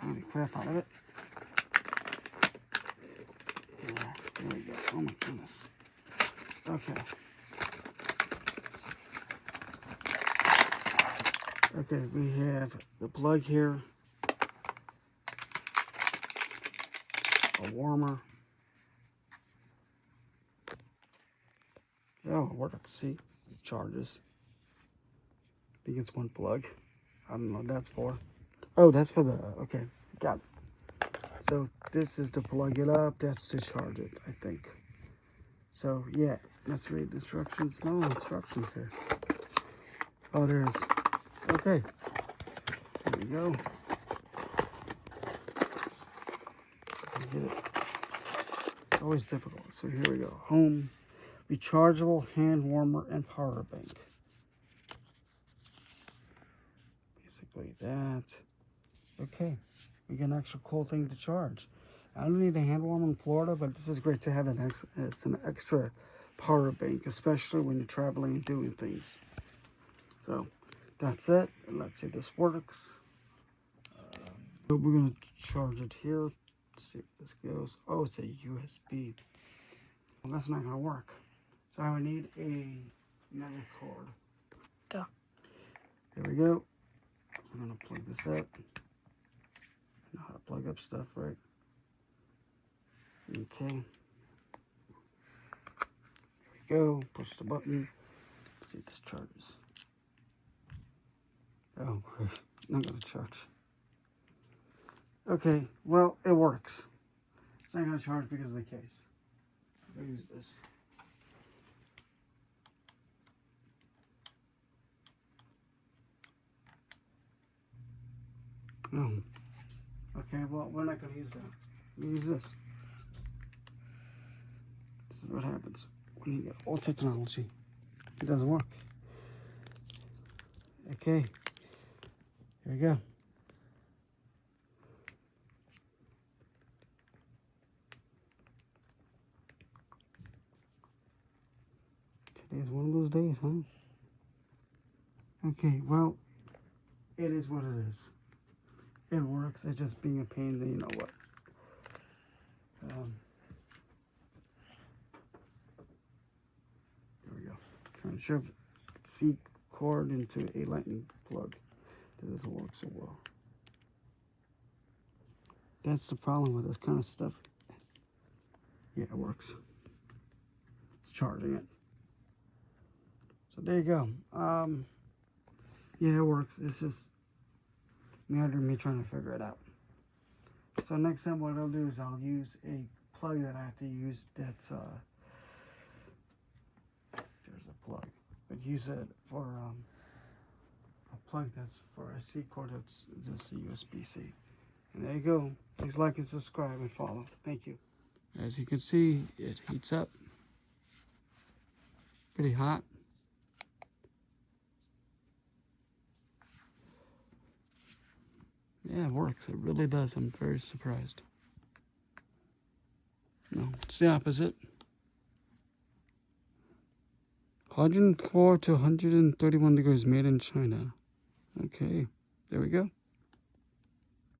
any crap out of it. Yeah, there we go. Oh my goodness. Okay. Okay, we have the plug here, a warmer. Oh, it works. See, it charges. I think it's one plug. I don't know what that's for. Oh, that's for the, okay, got it. So this is to plug it up. That's to charge it, I think. So yeah, let's read the instructions. No instructions here. Oh, there's, okay. There we go. Get it. It's always difficult. So here we go. Home, rechargeable hand warmer and power bank. Basically that. Okay, we get an extra cool thing to charge. I don't need a hand warmer in Florida, but this is great to have as an extra power bank, especially when you're traveling and doing things. So that's it. And let's see if this works. So we're gonna charge it here. Let's see if this goes. Oh, it's a USB. Well, that's not gonna work. So I would need another cord. Go. Here we go. We're gonna plug this up. Know how to plug up stuff, right? Okay. Here we go. Push the button. Let's see if this charges. Oh, not gonna charge. Okay, well, it works. It's not gonna charge because of the case. I'll use this. Oh. Okay, well, we're not going to use that. We'll use this. This is what happens when you get old technology. It doesn't work. Okay. Here we go. Today's one of those days, huh? Okay, well, it is what it is. It works. It's just being a pain, then you know what. There we go. Trying to shove C cord into a lightning plug. That doesn't work so well. That's the problem with this kind of stuff. Yeah, it works. It's charging it. So there you go. Yeah, it works. It's just me trying to figure it out. So next time what I'll do is I'll use a plug that I have to use that's there's a plug, but use it for a plug that's for a C cord that's just a USB-C. And there you go. Please like and subscribe and follow. Thank you. As you can see, it heats up. Pretty hot. Yeah, it works. It really does. I'm very surprised. No, it's the opposite. 104 to 131 degrees, made in China. Okay, there we go.